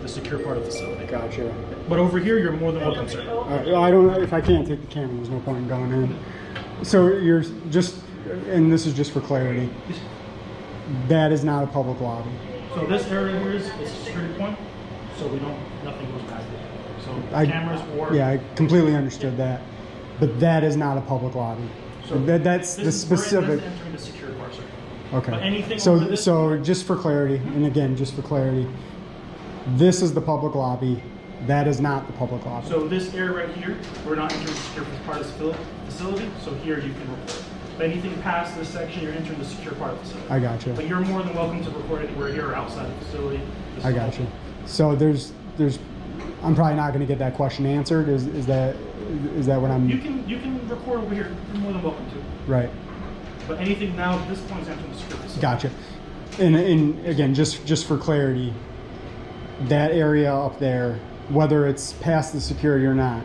secure part of the facility. Gotcha. But over here, you're more than welcome, sir. I don't know if I can't take the camera. There's no point in going in. So you're just, and this is just for clarity. That is not a public lobby. So this area here is a security point, so nothing goes past it. So cameras or... Yeah, I completely understood that. But that is not a public lobby. So that's the specific... This is entering the secure part, sir. Okay. But anything so, over this... So just for clarity, and again, just for clarity, this is the public lobby. That is not the public lobby. So this area right here, we're not entering the secure part of the facility, so here you can report. But anything past this section, you're entering the secure part of the facility. I got you. But you're more than welcome to report anywhere here or outside the facility. I got you. So there's, I'm probably not going to get that question answered. Is that what I'm? You can record over here. You're more than welcome to. Right. But anything now at this point is entering the secure facility. Gotcha. And again, just for clarity, that area up there, whether it's past the security or not,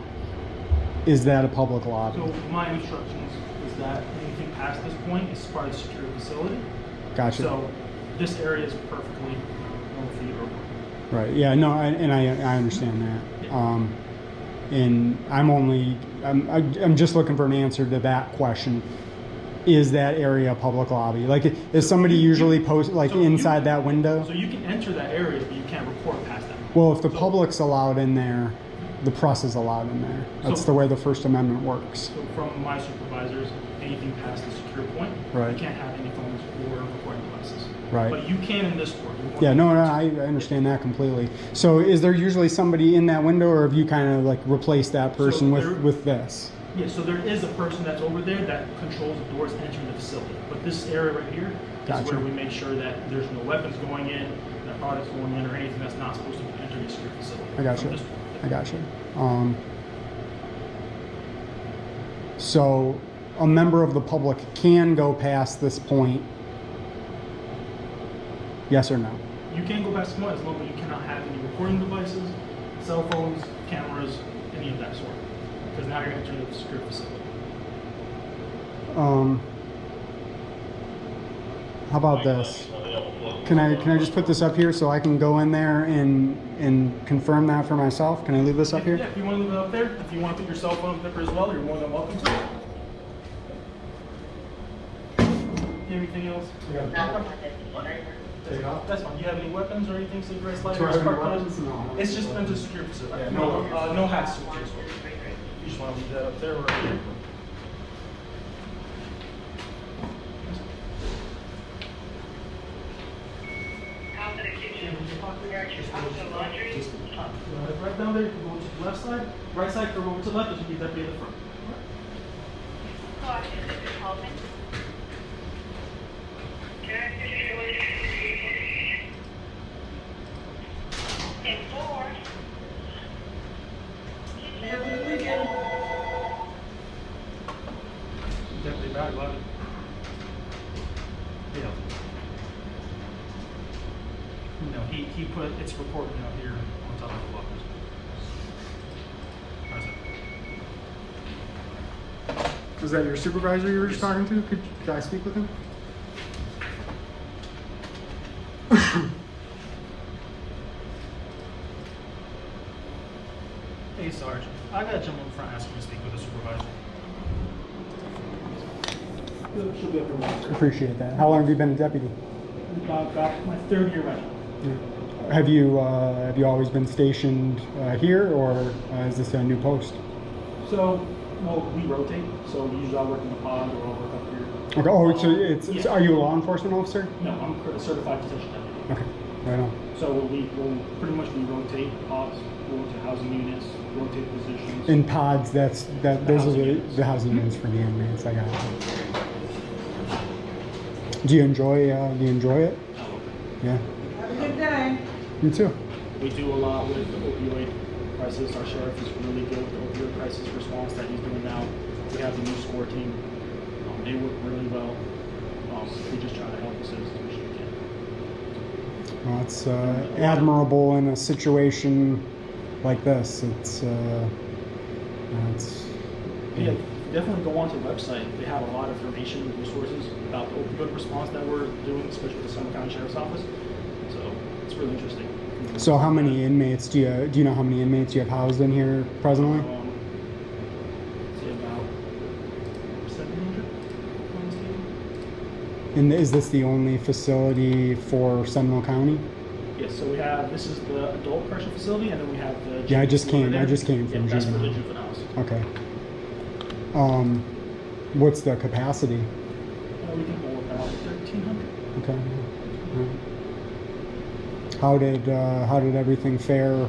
is that a public lobby? So my instructions is that anything past this point is part of the secure facility. Gotcha. So this area is perfectly normal for you to report. Right. Yeah. No. I understand that. Yeah. And I'm just looking for an answer to that question. Is that area a public lobby? Like, is somebody usually post inside that window? So you can enter that area, but you can't report past that. Well, if the public's allowed in there, the press is allowed in there. That's the way the First Amendment works. So from my supervisors, anything past the secure point, right. You can't have any phones or recording devices. Right. But you can in this court. Yeah, no, I understand that completely. So is there usually somebody in that window, or have you kind of like replaced that person with this? Yeah, so there is a person that's over there that controls the doors entering the facility. But this area right here is where we make sure that there's no weapons going in, no products going in, or anything that's not supposed to be entering a secure facility. I got you. I got you. So a member of the public can go past this point. Yes or no? You can go past this point as long as you cannot have any recording devices, cell phones, cameras, any of that sort. Because now you're entering the secure facility. How about this? Can I just put this up here so I can go in there and confirm that for myself? Can I leave this up here? Yeah, if you want to leave it up there, if you want to put your cell phone up there as well, you're more than welcome to. Anything else? Take it off. That's fine. Do you have any weapons or anything? Cigarette Do I lighters, have any spark weapons? plugs? No. It's just meant to secure facility. Yeah, no hats. You just want to leave that up there or right here. Just right down there, you can go to the left side. Right side, go over to the left, there's going to be deputy at the front. Deputy back, love it. Yeah. No, he put it's recording out here on top of the lockers. How's that? Was that your supervisor you were just talking to? Could I speak with him? Hey, Sergeant. I got a gentleman in front asking to speak with the supervisor. She'll be up in a Appreciate that. How long have you been a deputy? About my third year right now. Have you always been stationed here, or is this a new post? So, well, we rotate. So usually I work in the pod or I'll work up here. Okay. Oh, so it's are you a law enforcement officer? No, I'm a certified detention deputy. Okay. Right on. So we'll pretty much rotate pods, go to housing units, rotate positions. In pods, those are the housing units for the inmates. I got it. Do you enjoy it? Yeah. Have a good day. You too. We do a lot with the opioid crisis. Our sheriff is really good with the opioid crisis response that he's doing now. We have the new SCORE team. They work really well. We just try to help the citizens as much as we can. Well, it's admirable in a situation like this. Yeah, definitely go onto the website. They have a lot of information and resources about the opioid response that we're doing, especially with the Seminole County Sheriff's Office. So it's really interesting. So how many inmates do you know how many inmates you have housed in here presently? Say about 700. And is this the only facility for Seminole County? Yes, so we have, this is the adult correctional facility, and then we have the. Yeah, I just came juvenile. from Yeah, that's for the juvenile. juveniles. Okay. What's the capacity? We can hold about 1,300. Okay. All right. How did everything fare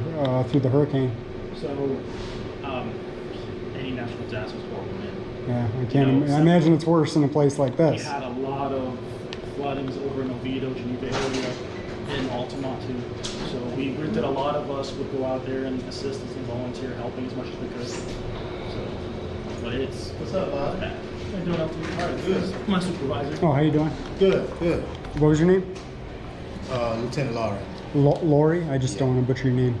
through the hurricane? So, any natural disaster is horrible, man. Yeah, I can't. You know, I imagine it's worse in a place like We this. had a lot of floodings over in Oviedo, Geneva area, in Altamont too. So we did a lot of us would go out there and assist and volunteer, helping as much as we could. So, but it's What's up, Bob? bad. I'm doing up to you. All right, Good. my supervisor. Oh, how you doing? Good, good. What was your name? Lieutenant Lauren. Lori. I just don't want to butcher your name.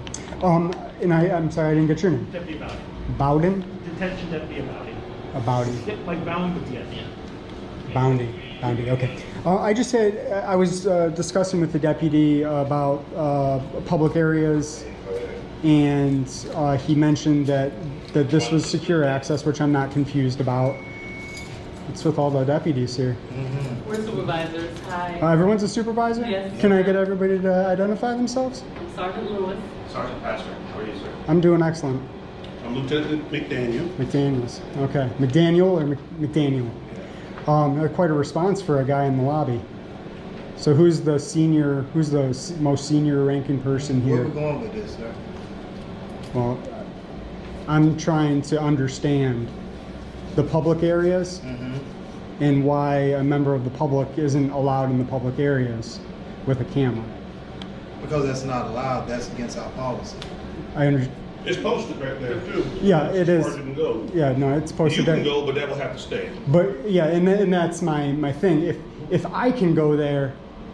And I'm sorry, I didn't get your name. Deputy Bowden. Bowden. Detention deputy Bowden. Bowden. Like Bowden, but yeah, yeah. Bounty. Okay. I just said I was discussing with the deputy about public areas, and he mentioned that this was secure access, which I'm not confused about. It's with all the deputies here. We're supervisors. Hi. Everyone's a supervisor? Yes. Can I get everybody to identify themselves? Sergeant Lewis. Sergeant Pastor, how are you, sir? I'm doing excellent. I'm Lieutenant McDaniel. McDaniels. Okay. McDaniel or McDaniel? Quite a response for a guy in the lobby. So who's the most senior ranking person Where here? we going with this, sir? Well, I'm trying to understand the public areas and why a member of the public isn't allowed in the public areas with a camera. Because that's not allowed, that's against our policy. It's posted right there too. Yeah, it is. As far as you can go. Yeah, no, it's posted You there. can go, but that will have to stay. But yeah, and that's my thing. If I can go there,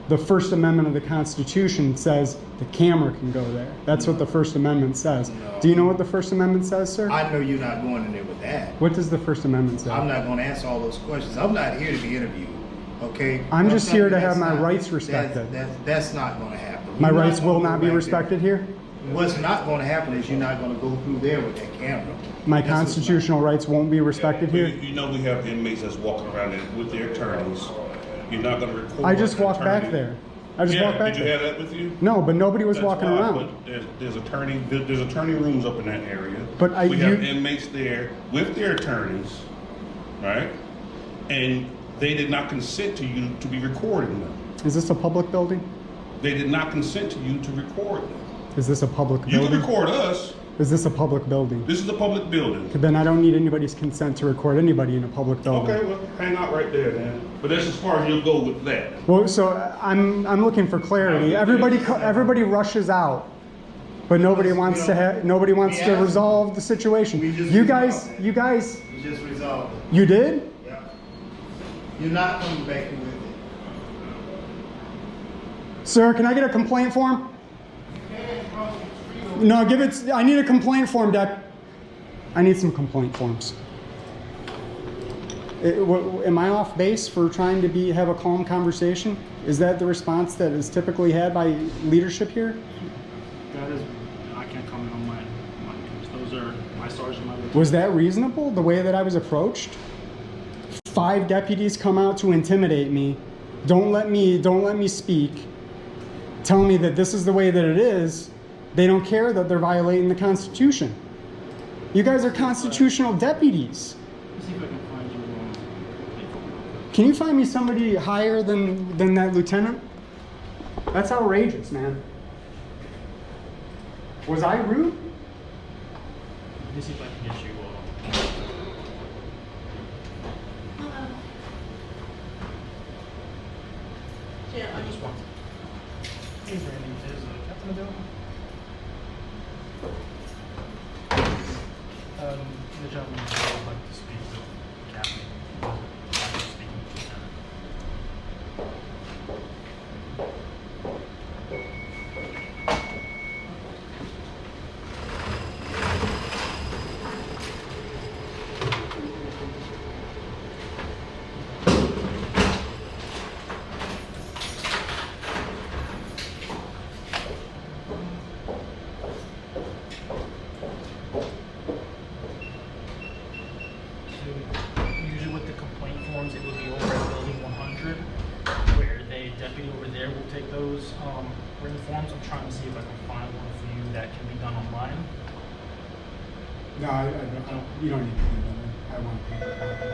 the First Amendment of the Constitution says the camera can go there. That's what the First Amendment says. No. Do you know what the First Amendment says, sir? I know you're not going in there with that. What does the First Amendment say? I'm not going to answer all those questions. I'm not here to be interviewed, okay? I'm just here to have That's my not- rights respected. That's not going to happen. My You're rights gonna will go not be back respected there. here? What's not going to happen is you're not going to go through there with that camera. My That's what's constitutional rights won't be respected But here? You know we have inmates that's walking around there with their attorneys. You're not going to record. I just an walked back attorney. there. I just Yeah, walked back did you there. have that with you? No, but nobody was That's walking why, around. but there's attorney rooms up in that area. But we have you- inmates there with their attorneys, right? And they did not consent to you to be recording them. Is this a public building? They did not consent to you to record them. Is this a public You can building? record us. Is this a public building? This is a public building. Then I don't need anybody's consent to record anybody in a public building. Okay, well, hang out right there then. But that's as far as you'll go with that. Well, so I'm looking for clarity. Everybody rushes out, but nobody wants to resolve the situation. You guys, We just resolved it. you did? Yeah. You're not coming back here with it. Sir, can I get a complaint form? No, give it. I need a complaint form, Dec. I need some complaint forms. Am I off base for trying to have a calm conversation? Is that the response that is typically had by leadership here? That is, I can't comment on my those are my stars and my lieutenants. Was that reasonable, the way that I was approached? 5 deputies come out to intimidate me. Don't let me speak. Tell me that this is the way that it is. They don't care that they're violating the Constitution. You guys are constitutional deputies. Let's see if I can find you Can you find me somebody higher than that lieutenant? That's outrageous, man. Was I rude? Let me see if I can get you. Yeah, I just want. Hey, Randy, is Captain available? The gentleman would like to speak with Captain. Like to speak with Lieutenant. online. No, I don't, you don't need to do that. I want to paper copy.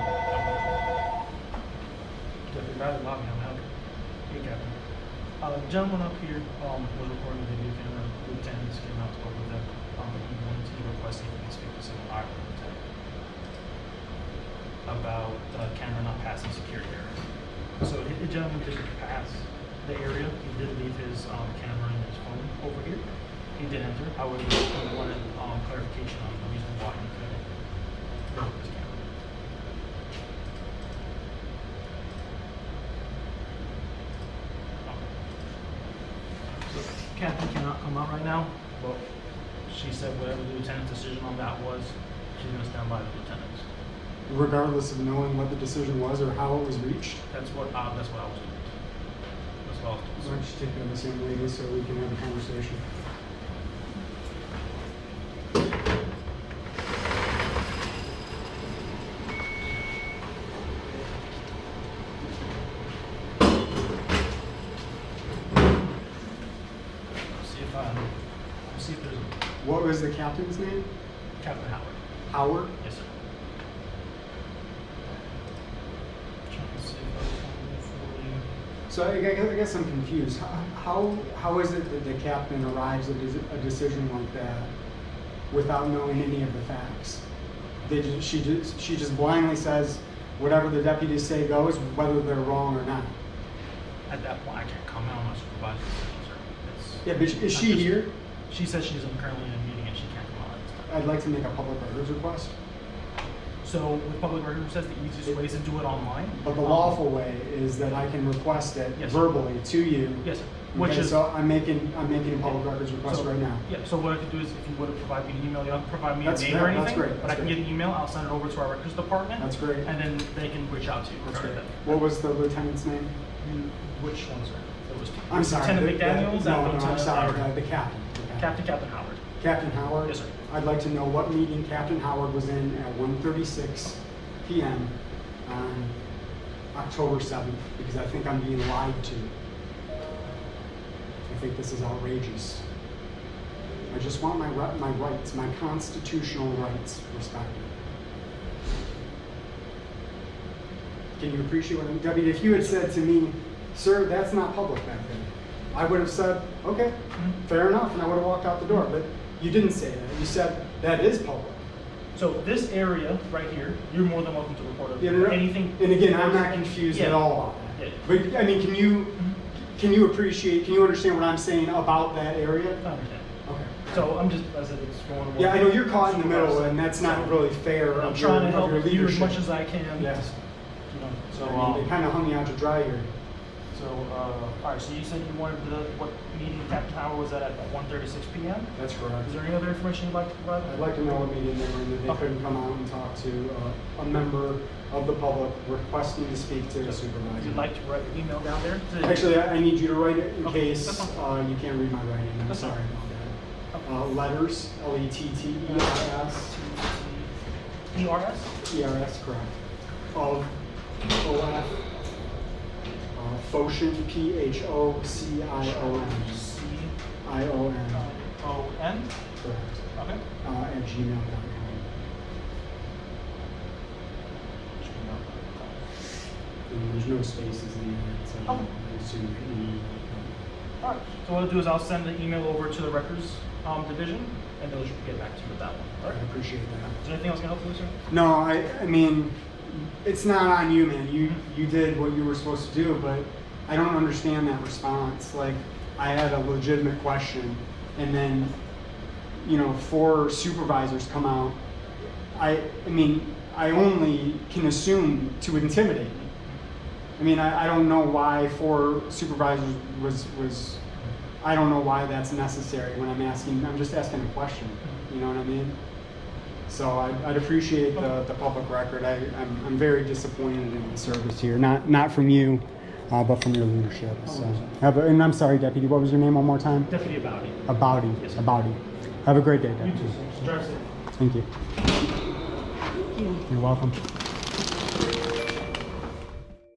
Deputy Riley Lobby, I'm helping. Hey, Captain. The gentleman up here was recording the video camera. Lieutenants came out to spoke with them. He wanted to request if he could speak to Seminole Lieutenant about the camera not passing security area. So the gentleman did pass the area. He did leave his camera and his phone over here. He did enter. However, he wanted clarification on the reason why he couldn't go with his camera. So Captain cannot come out right now, but she said whatever the lieutenant's decision on that was, she's going to stand by the lieutenants. Regardless of knowing what the decision was or how it was reached. That's what I was told. That's what I was Why told. don't you take it on the same lady so we can have a conversation? See if there's a What was the captain's name? Captain Howard. Howard? Yes, sir. Trying to see if I can for you. So I guess I'm confused. How is it that the captain arrives at a decision like that without knowing any of the facts? She just blindly says whatever the deputies say goes, whether they're wrong or not. At that point, I can't comment on my supervisor's decision, sir. It's, Yeah, but is she here? She says she's currently in a meeting and she can't come on at this time. I'd like to make a public records request. So with public records, says the easiest way is to do it online. But the lawful way is that I can request it Yes, sir. verbally to you. Yes, sir. Which Okay, is so I'm making a public records request so, right now. Yeah. So what I could do is, if you would provide me an email, you don't provide me That's a name or great, anything. that's great, But that's I can great. get an email. I'll send it over to our records department. That's great. And then they can reach out to you. That's regarding great. that. What was the lieutenant's name? Which one, sir? It was I'm sorry. Lieutenant McDaniels. No, and I'm Lieutenant sorry. Howard. The captain. Captain Howard. Captain Howard? Yes, sir. I'd like to know what meeting Captain Howard was in at 1:36 p.m. on October 7th, because I think I'm being lied to. I think this is outrageous. I just want my rights, my constitutional rights respected. Can you appreciate what I'm, Debbie, if you had said to me, sir, that's not public back then, I would have said, okay, fair enough, and I would have walked out the door. But you didn't say that. You said that is public. So this area right here, you're more than welcome to report it. Yeah, no, no. Anything. And again, I'm not confused at all about that. Yeah. But I mean, can you appreciate? Can you understand what I'm saying about that area? I understand. Okay. So I'm just, as it's going. Yeah, I know you're caught in the middle, and that's not really fair. I'm of trying to your help you as leadership. much as I can. Yes. You know. So So they kind of hung me out to dry here. all right. So you said you wanted what meeting Captain Howard was at 1:36 p.m. That's correct. Is there any other information you'd like to provide? I'd like to know what meeting they were in, that they Okay. couldn't come out and talk to a member of the public requesting to speak to a If supervisor. you'd like to write your email down there. Actually, I need you to write it in Okay, case that's fine. you can't read my writing. I'm That's sorry fine. about that. Letters, Letters, ERS? ERS, correct. Of OF, Phocion, PHOCION, ION, C-O-N? correct, Okay. at gmail.com. And there's no spaces in there, so Okay. I assume you All right. So what I'll do is I'll send the email over to the records division, and they'll get back to you with that one. All I right. appreciate that. Is there anything else I can help you with, sir? No, I mean, it's not on you, man. You did what you were supposed to do, but I don't understand that response. Like, I had a legitimate question, and then, 4 supervisors come out. I mean, I only can assume to intimidate me. I mean, I don't know why 4 supervisors was I don't know why that's necessary when I'm just asking a question. You know what I mean? So I'd appreciate the public record. I'm very disappointed in the service here. Not from you, but from your leadership. So and I'm sorry, Deputy, what was your name one more time? Deputy Abowdy. Abowdy. Yes, sir. Abowdy. Have a great day, You Deputy. too, sir. Drive safe. Thank you. You're welcome.